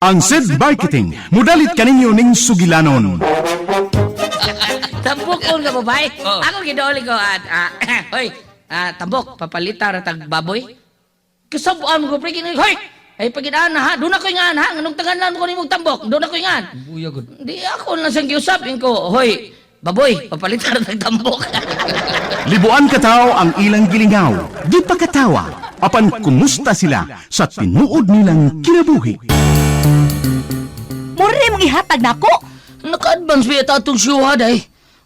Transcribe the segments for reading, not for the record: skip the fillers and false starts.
Ang SED Marketing, mudalit kaninyo ning sugilanon. Tambok ko nga babae. Oo. Ako gidauli ko at hoy, tambok papalita ra tag baboy. Kasabuan mo ko pre kini hoy. Ay pagidaan na ha, doon ako ingan ha, nganong tanganan ko nimong tambok, doon ako ingan. Buya gud. Di ako lang sang giusapin ko, hoy, baboy, papalita ra tag tambok. Libuan katao ang ilang gilingaw, di pa katawa, apan kumusta sila sa tinuod nilang kinabuhi. Mura rin mong ihatag na ako. Naka-advance ba ito itong syuha day?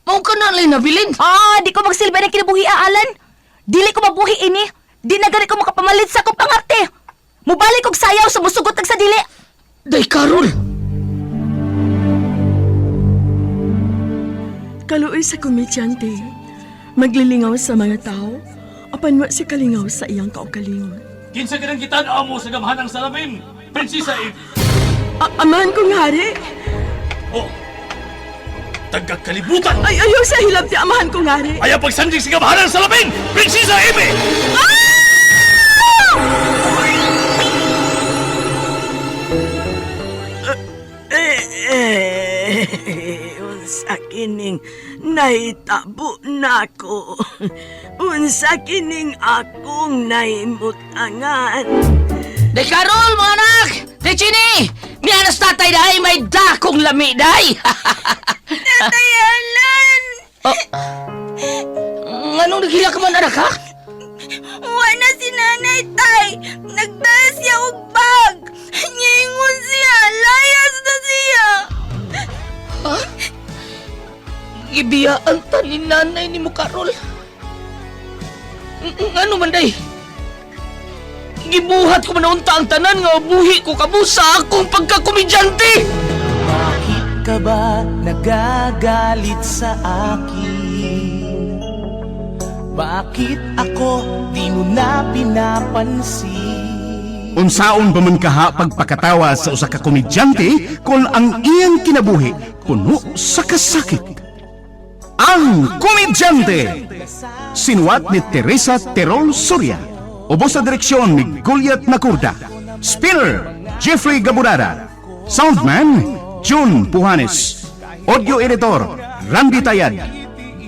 Mau ka na lang nabilin. Di ko magsilbi ng kinabuhi, Alan. Dili ko mabuhi ini. Di na gani ko makapamalit sa akong pangarte. Mubalik kog sayaw sa musugot sa dili. Day, Carol! Kaluoy sa komedyante, maglilingaw sa mga tao, apan wa si kalingaw sa iyang kaugalingon. Kinsa ganang gitan-aw mo sa gamhanang salamin, Prinsesa Eve. Amahan kong hari, Oh, tagakalibutan! ay ayaw sa hilab ti amahan kong hari. Ayaw pagsandig sa gamhanang salamin, Prinsesa Eve! Unsa kining naitabo nako. Unsa kining akong naimutangan. Day, Carol, mga anak! Day, Chini! Miyanas tatay dahi, may dakong lami dahi! Tatay Alan! Anong naghila ka man, anak, ha? Wala si nanay, tay. Nagdala siya og bag. Nyingon siya. Layas na siya. Ha? Ibiyaan ta ni nanay ni mo, Carol. Ano man, day? Gibuhat ko manaunta ang tanan nga buhi ko kabusa akong pagkakomedyante! Bakit ka ba nagagalit sa akin? Bakit ako di mo na pinapansin? Unsaon ba man kaha pagpakatawa sa usa ka komedyante kung ang iyang kinabuhi puno sa kasakit? Ang Komedyante! Sinuwat ni Teresa Terol Soria. Ubos sa direksyon ni Goliath Macurda. Spinner, Jeffrey Gaburada. Soundman, June Puhanes. Audio editor, Randy Tayad.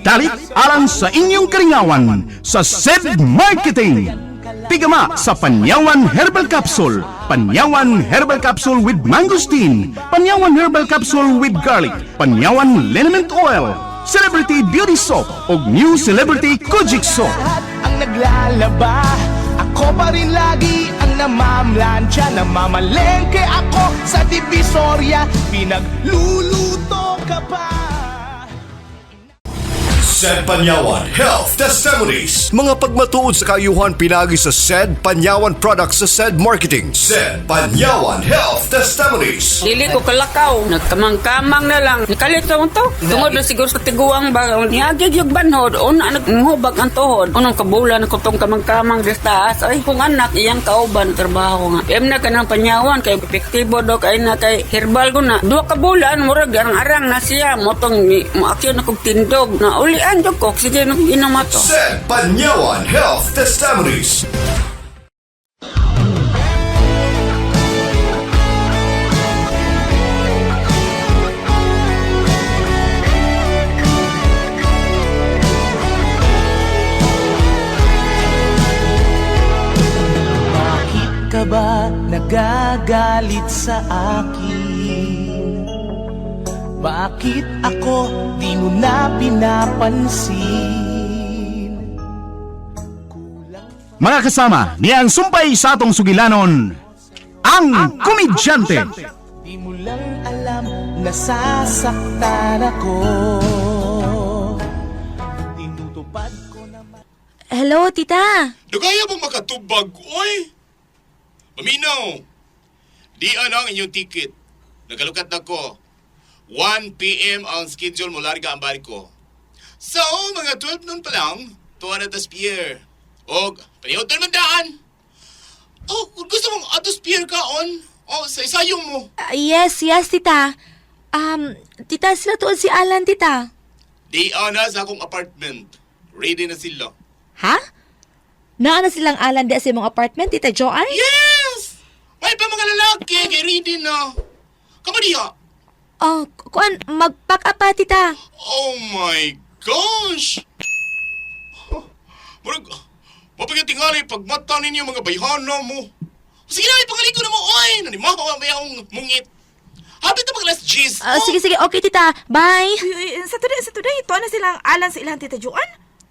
Dalit alang sa inyong karingawan sa SED Marketing. Pigama sa Panyawan Herbal Capsule. Panyawan Herbal Capsule with Mangosteen. Panyawan Herbal Capsule with Garlic. Panyawan Liniment Oil. Celebrity Beauty Soap o New Celebrity Kojic Soap. Lahat ang naglalaba, ako pa rin lagi ang namamlansya. Namamalengke ako sa Divisoria, pinagluluto ka pa. SED Panyawan Health Testimonies. Mga pagmatuod sa kaayuhan pinagi sa SED Panyawan Products sa SED Marketing. SED Panyawan Health Testimonies. Dili ko kalakaw, nagkamang-kamang na lang. Nikalit ko to. Tungod na siguro sa tiguang ba, niagig yung banhod, una naghubag ang tuhod. Unang kabulan ko tong kamang-kamang des taas. Ay, kung anak, iyang kauban, trabaho nga. Em na ka ng panyawan, kay epektibo do, kay na kay herbal ko na. 2 kabulan, murag, arang-arang na siya. Motong, maakyo na kong tindog na uli. Andok ko, sige nang ginamato. SED Panyawan Health Testimonies. Bakit ka ba nagagalit sa akin? Bakit ako di mo na pinapansin? Mga kasama, niyang sumpay sa atong sugilanon, ang Komedyante. Di mo lang alam, nasasaktan ako. Tinutupad ko naman. Hello, tita. Nagaya bang makatubag, oy? Paminaw, di ang inyong ticket. Nagalukat na ko. 1 p.m. ang schedule mo larga ang barko. So, mga 12 noon pa lang, tuwa na tas pier. O, panihotan man daan. Oh, kung gusto mong atos pier ka on, sa isayong mo. Yes, tita. Tita, sila tuod si Alan, tita. Di na sa akong apartment. Ready na sila. Ha? Naa na silang Alan di sa imong apartment, tita Joanne? Yes! May pa mga mga lalaki, kay ready na. Kama diha? Oh, kuan, mag-pack up pa, tita. Oh my gosh! Murag, mapagitingali pagmata ninyo mga bayhana mo. Sige na, ipangaligo na mo, oy! Nanimaw ang mayang mungit. Hapit na mag-last G's. Sige, okay, tita. Bye. Sa today, ito na silang alan sa ilang tita Juan?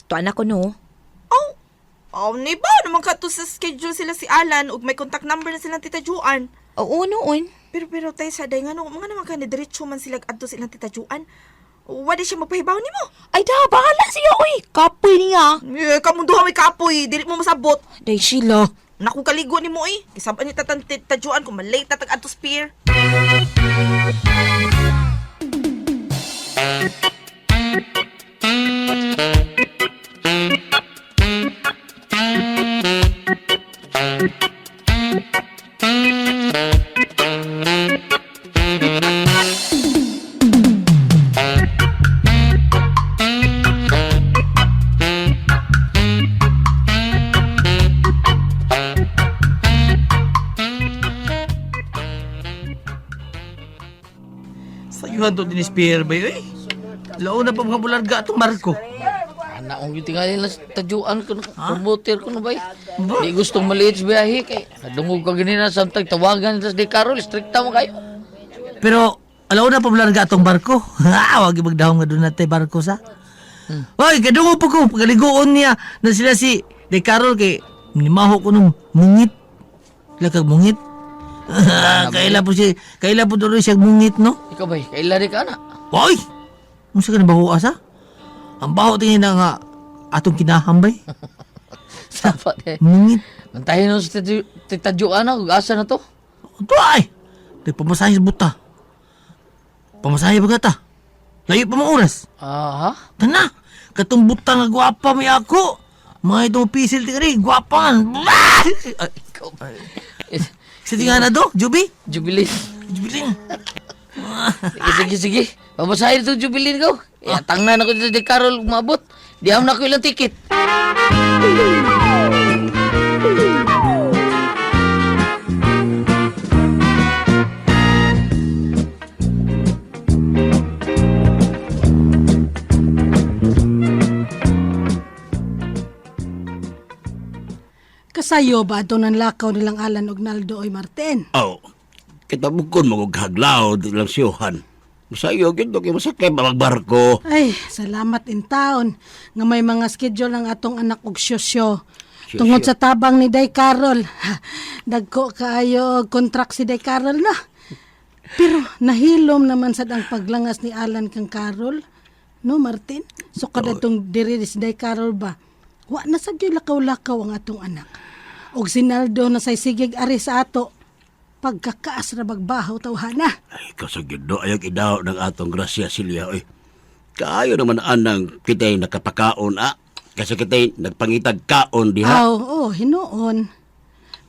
Tuan ako, no? Ni ba? Naman ka to sa schedule sila si Alan ug may contact number na silang tita Juan. Oo, noon. Pero tayo sa day nga no, mga naman ka ni diretso man sila adto silang tita Juan. Wala siya magpahibaw nimo. Ay, bahala siya, uy. Kapoy niya. Kamu duha may kapoy, dili mo masabot. Day, Sheila. Naku kaligo nimo eh. Kisaban ni tita Juan kung malate na tag adto spear. Sayuhan to din spear ba yun? Lao na pa mga bularga atong Marco. Naong yung tingali lang tajuan ko, promoter ko na ba? Di gustong maliit sa biyahe kay nadungog ka ganina samtang tawagan nila di Carol, strikta mo kayo. Pero, alaw na pablarga atong barko. Wag magdahong nga doon natin barko sa. Hoy, kadungo po ko, pagaligoon niya na sila si De Carol kay nimaho ko nung mungit. Lakag mungit. Kaila po doon siya mungit, no? Ikaw ba, kailari ka na? Hoy! Musta ka na baho asa? Ang baho tingin na nga atong kinahambay. Dapat eh. Mungit. Mantahin nung sa titajuan na, asa na to? Ito ay! Di pamasahe sa buta. Pamasahe ba gata? Layo pa mga oras. Aha? Tana! Katong buta nga gwapa may ako. Mga itong pisil ti rin, gwapan. Ikaw ba? Sa nga na do, Juby? Jubilin. Jubilin. Sige. Pamasahin itong jubilin ko. Tangnan ako dito di Carol umabot. Di ako na ko ilang ticket. Kasayo ba ito ng lakaw nilang Alan og Naldo oy Martin? Kita bukon magaglaw lang siyuhan. Masayo gito kay masakay magbarko. Ay, salamat in taon nga may mga schedule ng atong anak og sosyo. Tungod sa tabang ni Day Carol. Dagko kaayo og contract si Day Carol na. Pero nahilom naman sad ang paglangas ni Alan kang Carol. No, Martin? So kada tong diri si Day Carol ba? Wa na sad gyud lakaw-lakaw ang atong anak. Og sinaldo na say sigig ari sa ato. Pagkakaas na magbahaw tawhana. Ay, kasagid do ayag idaw ng atong grasya Silya. Kaayo naman anang kita'y nakapakaon kasi kita'y nagpangitag kaon diha. Hinoon.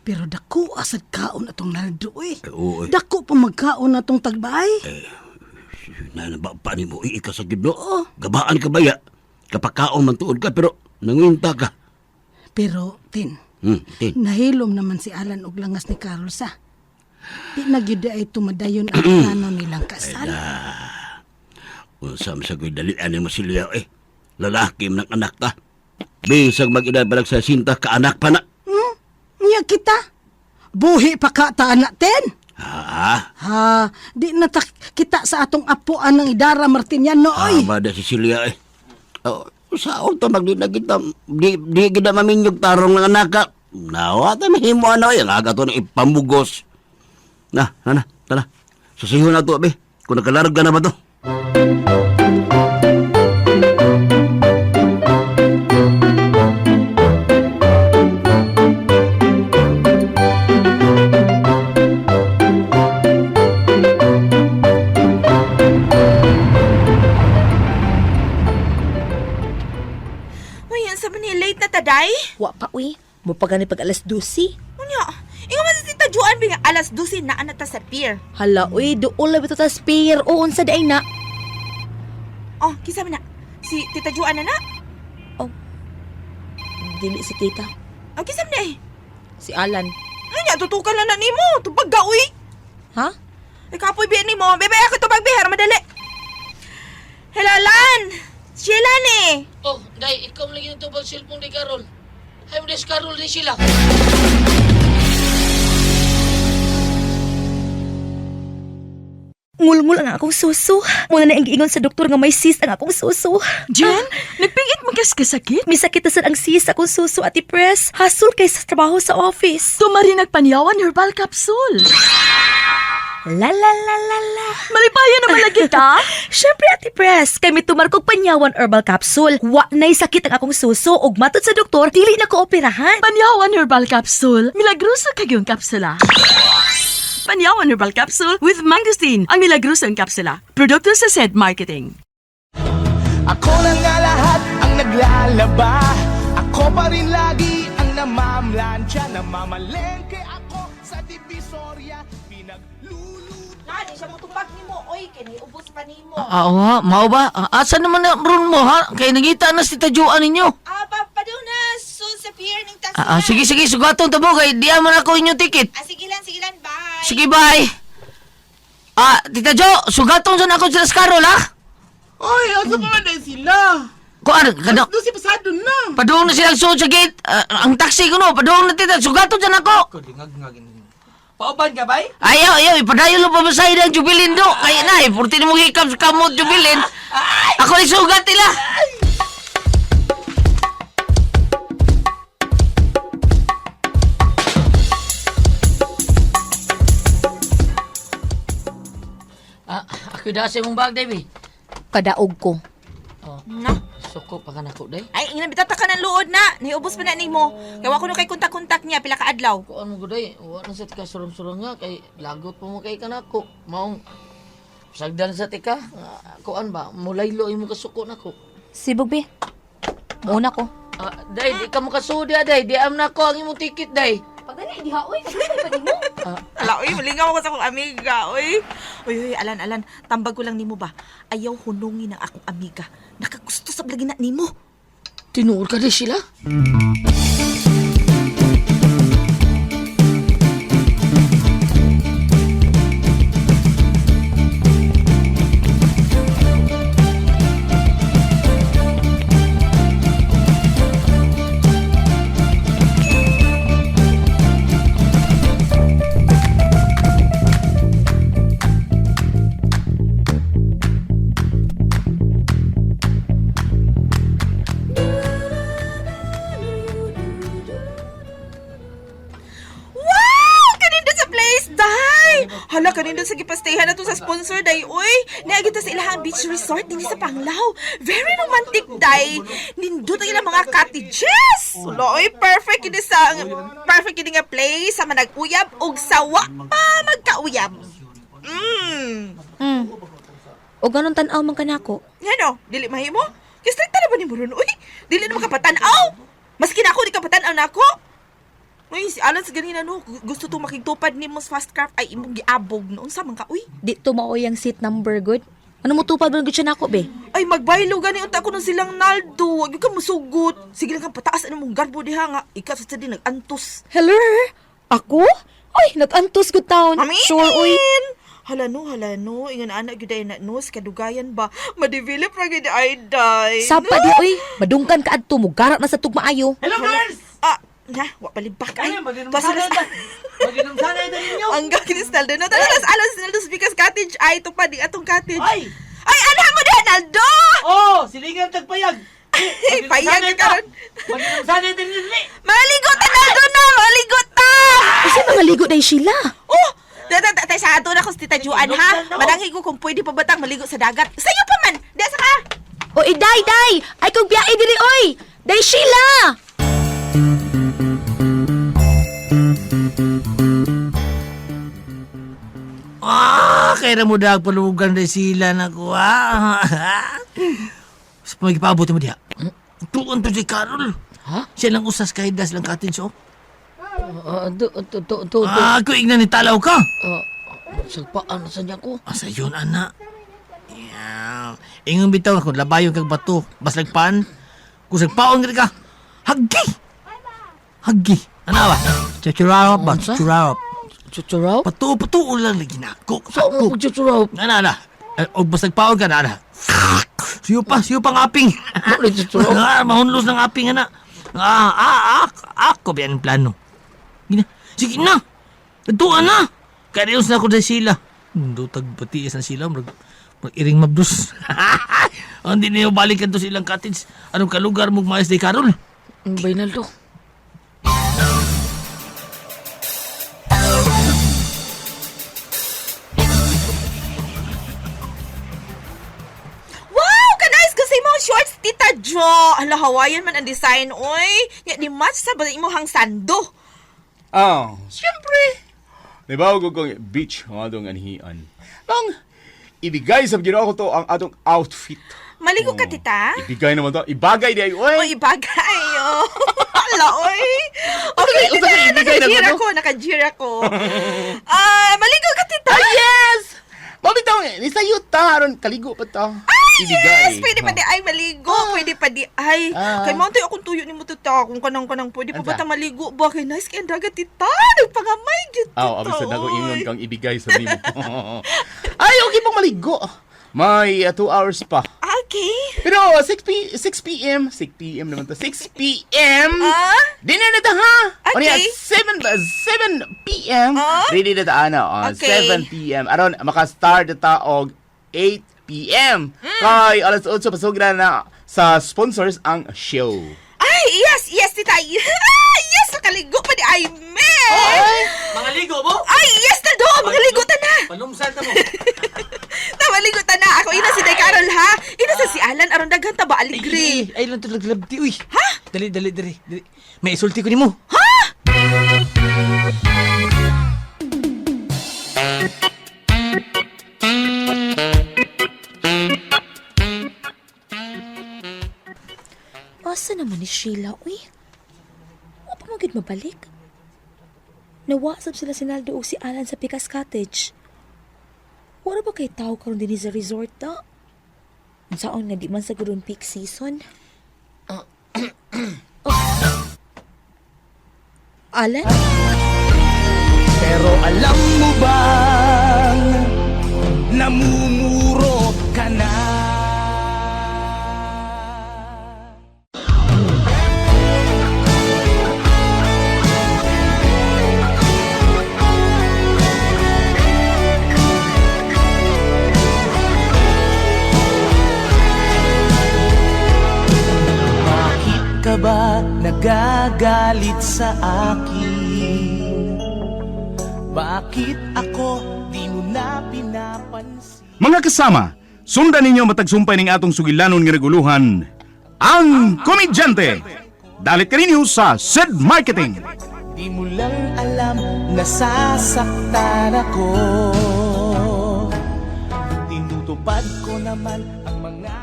Pero dako asad kaon atong Naldo Oo. Dako pa magkaon atong tagbay. Nanaba pa ni mo kasagid do. Gabaan ka baya. Kapakaon man tuod ka pero nanginta ka. Pero, Tin. Tin. Nahilom naman si Alan og langas ni Carol sa. Di na gyud ay tumadayon ang plano nilang kasal. Unsam sa ko'y dalian mo Silya lalaki ng anak ta. Bisag mag-edad palag sa sinta ka anak pa na. Niya kita. Buhi pa ka ta anak, Tin. Di na kita sa atong apuan ng idara Martin yan nooy. Bada si Silya sa auto magdinagita di gida maminyog tarong ng anak ka. Nawa ta mahimo yung aga to na ipamugos. Na, tala. Susihon na to, be. Kung nakalarag ka na ba to? Uy, ang sabi ni late na taday? Wa pa, uy. Mo pa gani pag alas 12. Unya, ingo man si Tita Juan binga alas 12 na anata sa pier. Hala, uy. Doon lang ito ta spear. O, unsa day na. Kisa na. Si Tita Juan na? Dili si tita. Kisa na Si Alan. Nya tutukan lang na nimo, tubag ga uy. Ha? Ikapoy biyan nimo, bebe ako tubag bihar madali. Hello Lan. Sheila ni. Oh, day, ikaw lagi nitubag cellphone ni Carol. Hay mo des Carol ni sila. Ngulngul ang akong suso. Muna na ang giingon sa doktor nga may cyst ang akong suso. Jen, nagpingit mo kasakit? May sakit na sad ang cyst sa akong suso, Ate Pres. Hasul kay sa trabaho sa office. Tumari nagpanyawan herbal capsule. La la la la la. Malipaya naman lagi ta. Syempre, Ate Pres, kay may tumarkog panyawan herbal capsule. Wa na'y sakit ang akong suso ug matod sa doktor, dili na ko operahan. Panyawan herbal capsule. Milagroso kagyong kapsula. Panyawan herbal capsule with mangosteen. Ang milagrosong kapsula. Produkto sa SED Marketing. Ako na nga lahat ang naglalaba. Ako pa rin lagi ang namamlansya. Namamalengke ako sa Divisoria. Pinagluluto. Nani siya mo tubag nimo, oy, kini ubos pa nimo. Oo, mao ba? Asa naman na ron mo, ha? Kaya nangita na si tajuan ninyo. Padung na sul sa pier ning taxi. Sige, sige, sugaton tabo kay di man ako inyong ticket. Sige lang, bye. Sige, bye. Tita Jo, sugaton sa ako sila sa Carol, ha? Oy, asa pa man sila? Kuan, kada Doon si pasado na. padung na silang suot sa gate. Ang taxi ko no, padung na tita, sugaton sa ako. Pauban ka bay? Ayaw, ipadayon lo pa masay ng Jubilin do. Kaya na, 14 mo hikap sa kamot Jubilin. Ako ni sugat nila. Ako dasi mong bag, Davey. Kadaog ko. Na. Suko pa ka na ko, day. Ay, ina bitata ka ng luod na. Niubos pa na nimo. Kaya ko no kay kontak-kontak niya pila ka adlaw. Kuan mo guday, wa na sa tika surong-surong nga kay lagot pa mo kay kanako. Maong sagdan sa tika. Kuan ba, mulaylo imo kasuko nako. Sibog, be. Muna ko. Day, di ka mo kasudi, day. Di am na ko ang imong ticket, day. Pagani, di ha, uy. Pagani pa din mo. Ala, uy, malingaw ako sa akong amiga, uy. Uy, alan, tambag ko lang nimo ba? Ayaw hunungin ng akong amiga. Nakagusto sa blagi na nimo. Tinuod ka di sila? Hala, kanina sa gipastehan na to sa sponsor, day. Uy, naagita sa ilahang beach resort din sa Panglao. Very romantic, day. Nindot ang ilang mga cottages. Uy, perfect ini nga place sa manag-uyab ug sawa pa magkauyab. O ganon tanaw man kanako. Ano, dili mahimo? Kistrikta na ba ni mo ron, uy? Dili na makapatanaw. Maski na ako, di kapatanaw na ako. Uy, si Alan sa ganina no, gusto to makigtupad ni mo sa fast craft ay imong giabog noon sa man ka, uy. Di to mao yung seat number, good. Ano mo tupad ba gud siya nako, be? Ay, magbaylo gani unta ko nung silang Naldo. Huwag ka musugot. Sige lang kang pataas ano mong garbo diha nga. Ikaw sa din nag-antos. Hello? Ako? Ay, nag-antos good town. Sure, uy. Hala no. Ingan anak gyud ay na no, sa kadugayan ba? Ma-develop ra gyud ay day. Sapa di, uy. Madungkan ka adto mo, garak na sa tugmaayo. Hello, girls! Na, wa palibak ay. Maginom sanay din ninyo. Ang gakinis Naldo. No, talas alas Naldo's because cottage ay tupad di atong cottage. Ay, anak mo diha Naldo. oh, silingan tagpayag. Payag ka karon. Maginom sanay din ninyo. Maligot ta Naldo na, maligot ta. Kasi mga ligo na Sheila. Oh, tay sa ato na ko si Tita Juan ha. Madanghi ko kung pwede pa batang maligo sa dagat. Sayo pa man. Desa ka. O, day. Ay, kung biyae diri, oy. Day, Sheila. Kaya na mo dag palugan na sila na ko, ha? Sa pagpabuti mo diha. Tuon to si Carol. Ha? Siya lang usas kahit das lang cottage, oh. Ako igna ni talaw ka. Sagpaan sa niya ko. Asa yun, anak? Yeah. Ingon bitaw ako, labayon kag bato. Bas nagpaan. Kung sagpaon ka, hagi! Ano ba? Chuchurarop ba? Unsa? Chuchurarop. Chuchuraw? Patuo lang lagi na ako. Saan mo chuchuraw? Ana. O basta nagpaon ka na. Siyo pa ang aping. Bakit chuchuraw? Mahunlos ng aping, ana. Ako ba yan ang plano? Sige na. Tuan na. Karios na ako sa sila. Hindi tagpatiis na sila. Mag-iring mabdus. Hindi na yung balikan to silang cottage. Anong kalugar mo maayos di Carol? Ang Bainaldo. Wow! Kanais ko sa imong shorts, Tita Jo. Ala, Hawaiian man ang design, oy. Nga di match sa ba imong sando. Ah, siyempre. Diba ko kong beach ang atong anhian. Nang ibigay sa ginawa ko to ang atong outfit. Maligo ka, Tita? Ibigay naman to. Ibagay di ay, O, oy. ibagay, oh. Ala, oy. Okay, Usa ka, Tita. ibigay naman to. Nakajira ko. Maligo ka, Tita. Yes! Mabitaw, ni sayo ta. Aron, kaligo pa to. Yes! Pwede pa di ay maligo. Pwede pa di ay. Kay Monte, akong tuyo ni mo, Tita. Kung kanang pwede pa ba ta maligo ba? Kay nice kay dagat, Tita. Nagpangamay, Tita. Abis na ko ingon kang ibigay sa nimo. Ay, okay pang maligo. May 2 hours pa. Okay. Pero 6 p.m. naman to. 6 p.m. Dinner na ta, ha? Okay. 7 p.m. Ready na ta, ano? Okay. 7 p.m. Aron, makastart na ta og 8 p.m. Kay alas 8 pasog na sa sponsors ang show. Ay, yes, Tita. Yes, nakaligo pa di ay, men. Mga ligo mo? Ay, yes na do. Makaligo ta na. Panumsan ta mo. Maligo ta na. Ako ina si Day Carol, ha? Ina sa si Alan, aron daghan ta ba aligre. Ay lang to laglabti, uy. Ha? Dali. May isulti ko ni mo. Ha? Asa naman ni Sheila, uy? Wa pa magid mabalik? Nawasab sila si Naldo o si Alan sa Picas Cottage. Wala ba kay tao karon din sa resort ta? Unsaon nga di man sa gudon peak season? Alan? Pero alam mo bang namumuro ka na? Bakit ka ba nagagalit sa akin? Bakit ako di mo na pinapansin? Mga kasama, sundan ninyo matagsumpay ning atong sugilanon nga reguluhan, ang komedyante. Dalit kaninyo sa SED Marketing. Di mo lang alam, nasasaktan ako. Tinutupad ko naman ang mga